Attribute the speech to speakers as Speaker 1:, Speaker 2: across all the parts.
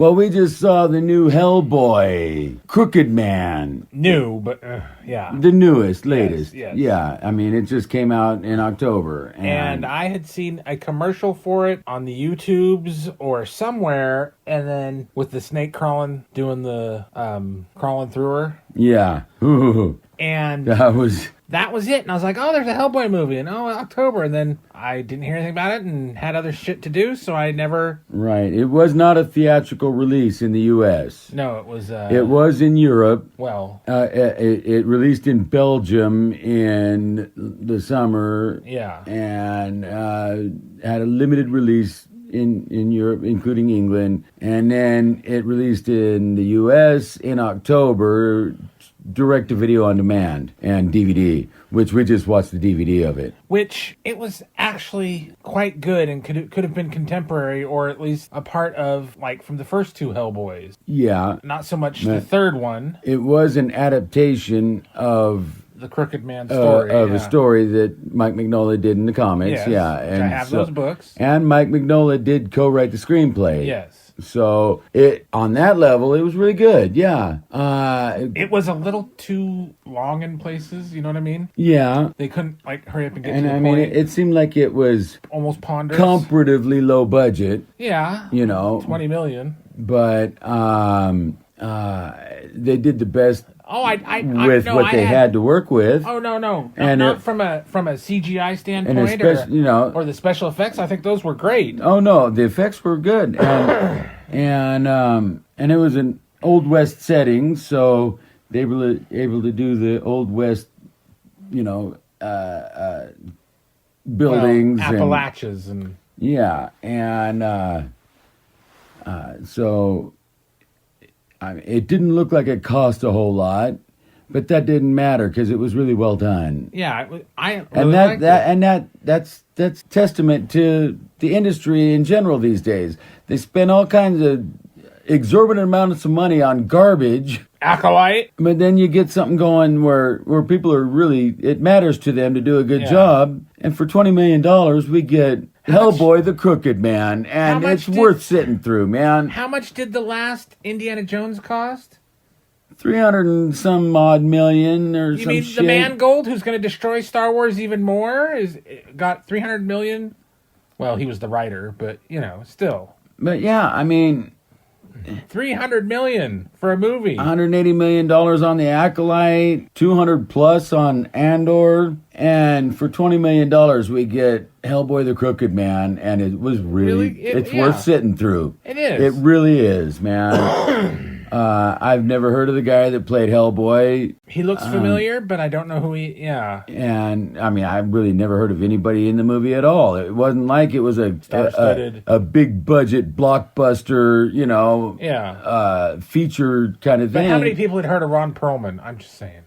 Speaker 1: Well, we just saw the new Hellboy, Crooked Man.
Speaker 2: New, but yeah.
Speaker 1: The newest, latest.
Speaker 2: Yes.
Speaker 1: Yeah, I mean, it just came out in October.
Speaker 2: And I had seen a commercial for it on the YouTubes or somewhere, and then with the snake doing the crawling through her.
Speaker 1: Yeah.
Speaker 2: And
Speaker 1: That was
Speaker 2: it. And I was like, oh, there's a Hellboy movie in October. And then I didn't hear anything about it and had other shit to do, so I never...
Speaker 1: Right. It was not a theatrical release in the U.S.
Speaker 2: No, it was...
Speaker 1: It was in Europe.
Speaker 2: Well...
Speaker 1: It released in Belgium in the summer.
Speaker 2: Yeah.
Speaker 1: And had a limited release in Europe, including England. And then it released in the U.S. in October, direct-to-video on demand and DVD, which we just watched the DVD of it.
Speaker 2: Which, it was actually quite good and could have been contemporary, or at least a part of, like, from the first two Hellboys.
Speaker 1: Yeah.
Speaker 2: Not so much the third one.
Speaker 1: It was an adaptation of...
Speaker 2: the Crooked Man story.
Speaker 1: A story that Mike Mignola did in the comics.
Speaker 2: Yes,
Speaker 1: yeah.
Speaker 2: And I have those books.
Speaker 1: And Mike Mignola did co-write the screenplay.
Speaker 2: Yes.
Speaker 1: So on that level, it was really good. Yeah.
Speaker 2: It was a little too long in places. You know what I mean?
Speaker 1: Yeah.
Speaker 2: They couldn't hurry up and get to
Speaker 1: And
Speaker 2: the
Speaker 1: I
Speaker 2: point.
Speaker 1: mean, it seemed like it was
Speaker 2: almost ponderous,
Speaker 1: comparatively low budget.
Speaker 2: Yeah.
Speaker 1: You know,
Speaker 2: $20 million.
Speaker 1: But they did the best.
Speaker 2: With
Speaker 1: what they had to work with.
Speaker 2: Oh no!
Speaker 1: And
Speaker 2: not from a CGI standpoint, or the special effects. I think those were great.
Speaker 1: Oh no, the effects were good, and it was an Old West setting, so they were able to do the Old West, buildings,
Speaker 2: Appalachians, and
Speaker 1: yeah, and so. It didn't look like it cost a whole lot, but that didn't matter because it was really well done.
Speaker 2: Yeah,
Speaker 1: that's testament to the industry in general these days. They spend all kinds of exorbitant amounts of money on garbage.
Speaker 2: Acolyte.
Speaker 1: But then you get something going where people are really, it matters to them to do a good job. And for $20 million, we get Hellboy, the Crooked Man. And it's worth sitting through, man.
Speaker 2: How much did the last Indiana Jones cost?
Speaker 1: 300 and some odd million or
Speaker 2: you
Speaker 1: some
Speaker 2: mean
Speaker 1: shit.
Speaker 2: The Mangold, who's going to destroy Star Wars even more, got 300 million? Well, he was the writer, but, still.
Speaker 1: But yeah, I mean...
Speaker 2: 300 million for a movie.
Speaker 1: $180 million on the Acolyte, 200 plus on Andor, and for $20 million we get Hellboy the Crooked Man, and it was it's worth sitting through.
Speaker 2: It is.
Speaker 1: It really is, man. I've never heard of the guy that played Hellboy.
Speaker 2: He looks familiar, but I don't know who he... Yeah.
Speaker 1: And, I mean, I've really never heard of anybody in the movie at all. It wasn't like it was a big budget blockbuster, feature kind of thing.
Speaker 2: But how many people had heard of Ron Perlman? I'm just saying.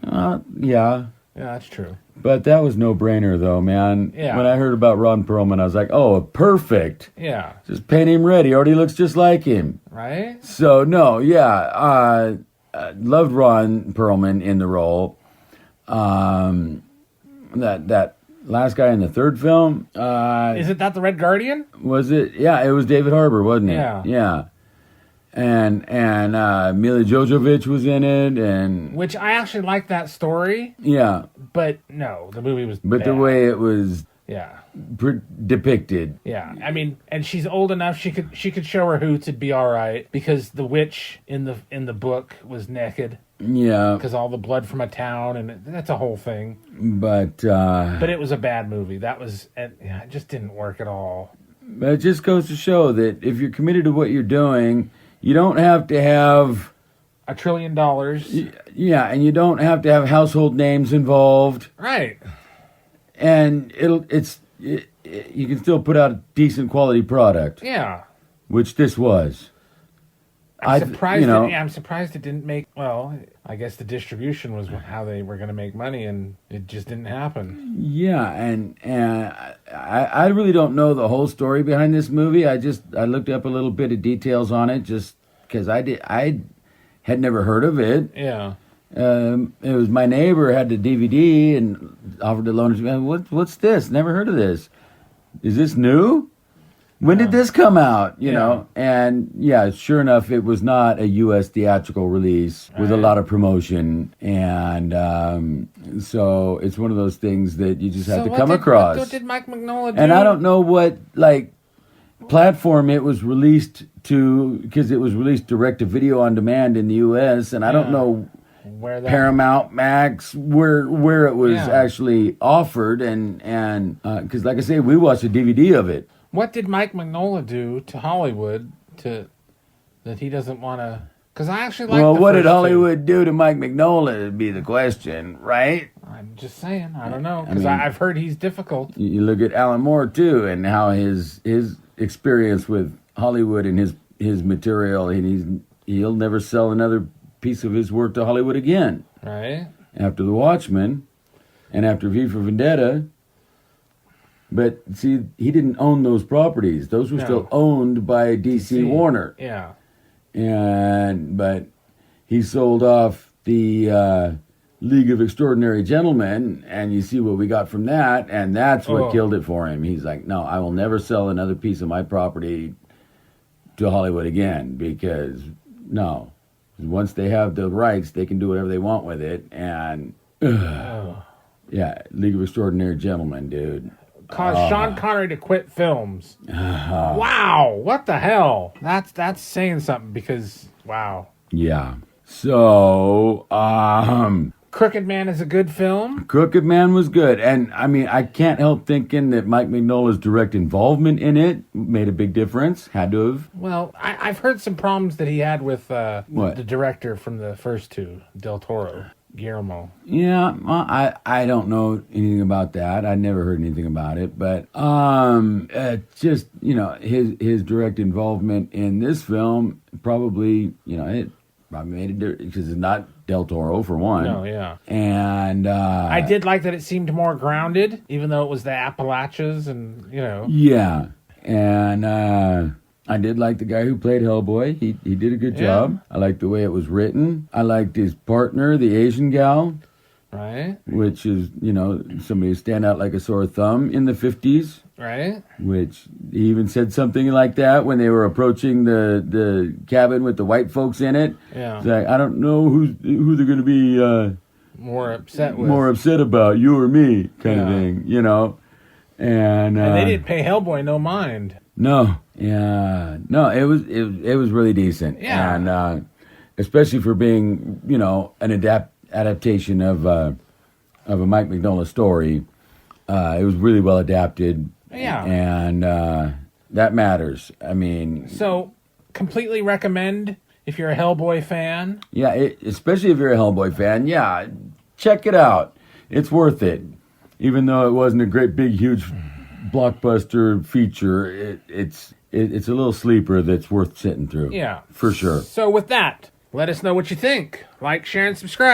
Speaker 1: Yeah.
Speaker 2: Yeah, that's true.
Speaker 1: But that was no-brainer, though, man.
Speaker 2: Yeah.
Speaker 1: When I heard about Ron Perlman, I was like, oh, perfect.
Speaker 2: Yeah.
Speaker 1: Just paint him ready. Already looks just like him.
Speaker 2: Right?
Speaker 1: So, no, yeah. Loved Ron Perlman in the role. That last guy in the third film.
Speaker 2: Is it that the Red Guardian?
Speaker 1: Was it? Yeah, it was David Harbour, wasn't it?
Speaker 2: Yeah.
Speaker 1: Yeah. And Mila Jovovich was in it, and
Speaker 2: which I actually liked that story.
Speaker 1: Yeah,
Speaker 2: but no, the movie was.
Speaker 1: But
Speaker 2: bad.
Speaker 1: The way it was, depicted.
Speaker 2: Yeah, I mean, and she's old enough; she could show her hoots, it'd be all right. Because the witch in the book was naked.
Speaker 1: Yeah,
Speaker 2: because all the blood from a town, and that's a whole thing.
Speaker 1: But
Speaker 2: it was a bad movie. It just didn't work at all.
Speaker 1: But it just goes to show that if you're committed to what you're doing. You don't have to have
Speaker 2: $1 trillion.
Speaker 1: Yeah, and you don't have to have household names involved.
Speaker 2: Right.
Speaker 1: And you can still put out a decent quality product.
Speaker 2: Yeah.
Speaker 1: Which this was.
Speaker 2: I'm surprised it didn't make. Well, I guess the distribution was how they were going to make money, and it just didn't happen.
Speaker 1: Yeah, and I really don't know the whole story behind this movie. I looked up a little bit of details on it just because I had never heard of it.
Speaker 2: Yeah.
Speaker 1: It was my neighbor had the DVD and offered to loan it to me. What's this? Never heard of this. Is this new? when did this come out? You know, and yeah, sure enough, it was not a U.S. theatrical release with a lot of promotion, and so it's one of those things that you just have to come across.
Speaker 2: What did Mike Mignola do?
Speaker 1: And I don't know what platform it was released to, because it was released direct to video on demand in the U.S. and I don't know
Speaker 2: where that
Speaker 1: Paramount Max where it was actually offered, and because like I say, we watched a DVD of it.
Speaker 2: What did Mike Mignola do to Hollywood that he doesn't want to? Because I actually like.
Speaker 1: Well, what did Hollywood do to Mike Mignola? Would be the question, right?
Speaker 2: I'm just saying. I don't know, because I've heard he's difficult.
Speaker 1: You look at Alan Moore too, and how his experience with Hollywood and his material, and he'll never sell another piece of his work to Hollywood again.
Speaker 2: Right.
Speaker 1: After The Watchmen, and after V for Vendetta. But see, he didn't own those properties; those were still owned by DC Warner.
Speaker 2: Yeah.
Speaker 1: But he sold off the League of Extraordinary Gentlemen, and you see what we got from that, and that's what killed it for him. He's like, no, I will never sell another piece of my property to Hollywood again, because no, once they have the rights, they can do whatever they want with it, and yeah, League of Extraordinary Gentlemen, dude.
Speaker 2: Caused Sean Connery to quit films. Wow, what the hell? That's saying something, because wow.
Speaker 1: Yeah. So,
Speaker 2: Crooked Man is a good film.
Speaker 1: Crooked Man was good, and I mean, I can't help thinking that Mike Mignola's direct involvement in it made a big difference. Had to have.
Speaker 2: Well, I've heard some problems that he had with the director from the first two, Del Toro. Guillermo.
Speaker 1: Yeah, well, I don't know anything about that. I never heard anything about it, but just his direct involvement in this film probably it probably made a difference, because it's not Del Toro for one.
Speaker 2: No, yeah,
Speaker 1: and
Speaker 2: I did like that it seemed more grounded, even though it was the Appalachians, and
Speaker 1: yeah, and. I did like the guy who played Hellboy. He did a good job. I liked the way it was written. I liked his partner, the Asian gal.
Speaker 2: Right.
Speaker 1: Which is, somebody who stand out like a sore thumb in the 50s.
Speaker 2: Right.
Speaker 1: Which he even said something like that when they were approaching the cabin with the white folks in it.
Speaker 2: Yeah.
Speaker 1: It's like, I don't know who they're going to be
Speaker 2: more upset with.
Speaker 1: More upset about, you or me, kind of thing, And
Speaker 2: they didn't pay Hellboy no mind.
Speaker 1: No, yeah, no, it was really decent, and especially for being an adaptation of a Mike Mignola story, it was really well adapted.
Speaker 2: Yeah,
Speaker 1: and that matters. I mean,
Speaker 2: so completely recommend if you're a Hellboy fan.
Speaker 1: Yeah, especially if you're a Hellboy fan. Yeah, check it out. It's worth it, even though it wasn't a great big huge blockbuster feature. It's a little sleeper that's worth sitting through.
Speaker 2: Yeah,
Speaker 1: for sure.
Speaker 2: So with that, let us know what you think. Like, share, and subscribe.